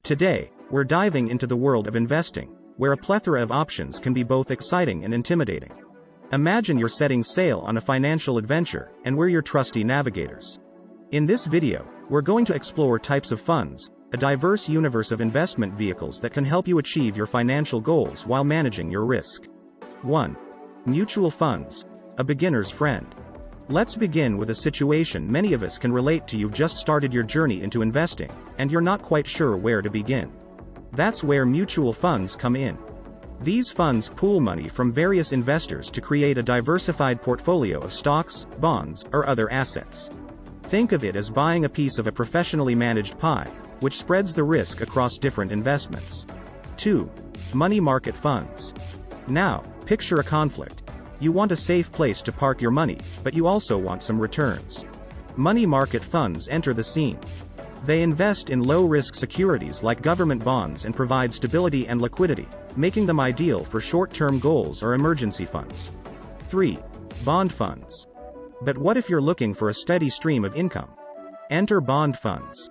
Today, we're diving into the world of investing, where a plethora of options can be both exciting and intimidating. Imagine you're setting sail on a financial adventure, and we're your trusty navigators. In this video, we're going to explore types of funds, a diverse universe of investment vehicles that can help you achieve your financial goals while managing your risk. 1. Mutual funds, a beginner's friend. Let's begin with a situation many of us can relate to. You've just started your journey into investing, and you're not quite sure where to begin. That's where mutual funds come in. These funds pool money from various investors to create a diversified portfolio of stocks, bonds, or other assets. Think of it as buying a piece of a professionally managed pie, which spreads the risk across different investments. 2. Money market funds. Now, picture a conflict. You want a safe place to park your money, but you also want some returns. Money market funds enter the scene. They invest in low-risk securities like government bonds and provide stability and liquidity, making them ideal for short-term goals or emergency funds. 3. Bond funds. But what if you're looking for a steady stream of income? Enter bond funds.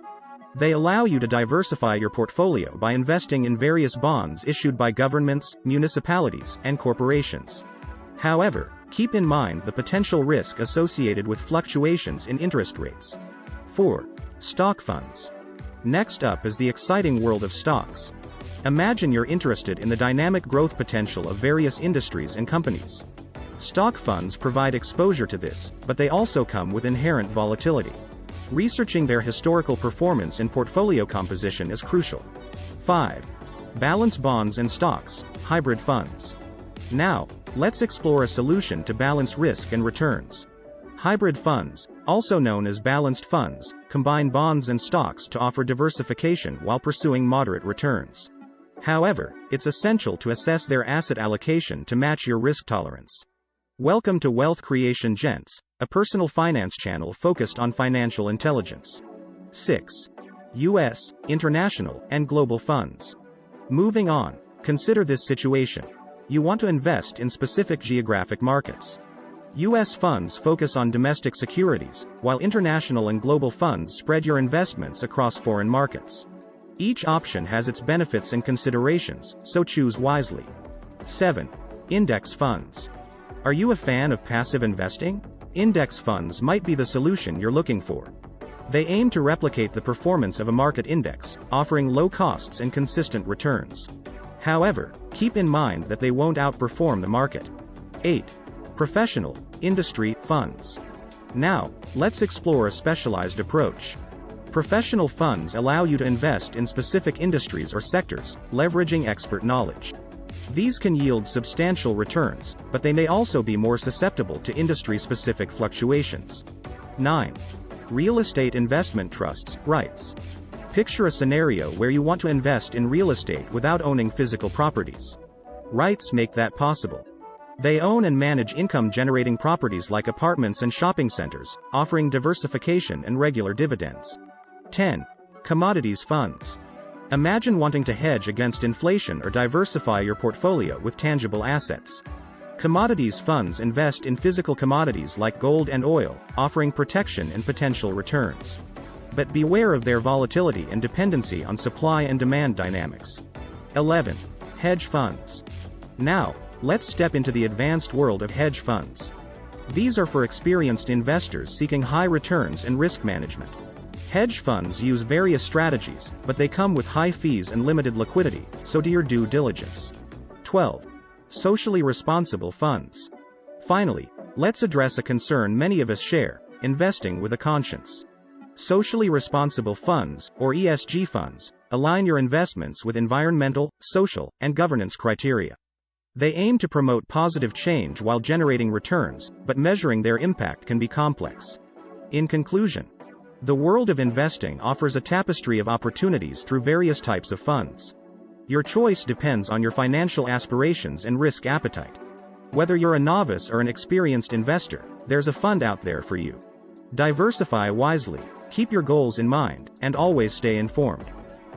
They allow you to diversify your portfolio by investing in various bonds issued by governments, municipalities, and corporations. However, keep in mind the potential risk associated with fluctuations in interest rates. 4. Stock funds. Next up is the exciting world of stocks. Imagine you're interested in the dynamic growth potential of various industries and companies. Stock funds provide exposure to this, but they also come with inherent volatility. Researching their historical performance and portfolio composition is crucial. 5. Balance bonds and stocks, hybrid funds. Now, let's explore a solution to balance risk and returns. Hybrid funds, also known as balanced funds, combine bonds and stocks to offer diversification while pursuing moderate returns. However, it's essential to assess their asset allocation to match your risk tolerance. Welcome to Wealth Creation Gents, a personal finance channel focused on financial intelligence. 6. U.S., international, and global funds. Moving on, consider this situation. You want to invest in specific geographic markets. U.S. funds focus on domestic securities, while international and global funds spread your investments across foreign markets. Each option has its benefits and considerations, so choose wisely. 7. Index funds. Are you a fan of passive investing? Index funds might be the solution you're looking for. They aim to replicate the performance of a market index, offering low costs and consistent returns. However, keep in mind that they won't outperform the market. 8. Professional, industry, funds. Now, let's explore a specialized approach. Professional funds allow you to invest in specific industries or sectors, leveraging expert knowledge. These can yield substantial returns, but they may also be more susceptible to industry-specific fluctuations. 9. Real estate investment trusts, REITs. Picture a scenario where you want to invest in real estate without owning physical properties. REITs make that possible. They own and manage income-generating properties like apartments and shopping centers, offering diversification and regular dividends. 10. Commodities funds. Imagine wanting to hedge against inflation or diversify your portfolio with tangible assets. Commodities funds invest in physical commodities like gold and oil, offering protection and potential returns. But beware of their volatility and dependency on supply and demand dynamics. 11. Hedge funds. Now, let's step into the advanced world of hedge funds. These are for experienced investors seeking high returns and risk management. Hedge funds use various strategies, but they come with high fees and limited liquidity, so do your due diligence. 12. Socially responsible funds. Finally, let's address a concern many of us share: investing with a conscience. Socially responsible funds, or ESG funds, align your investments with environmental, social, and governance criteria. They aim to promote positive change while generating returns, but measuring their impact can be complex. In conclusion, the world of investing offers a tapestry of opportunities through various types of funds. Your choice depends on your financial aspirations and risk appetite. Whether you're a novice or an experienced investor, there's a fund out there for you. Diversify wisely, keep your goals in mind, and always stay informed.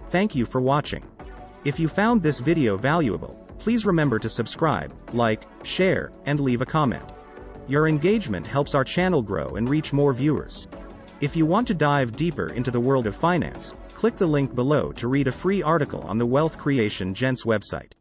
Thank you for watching. If you found this video valuable, please remember to subscribe, like, share, and leave a comment. Your engagement helps our channel grow and reach more viewers. If you want to dive deeper into the world of finance, Click the link below to read a free article on the Wealth Creation Gents website.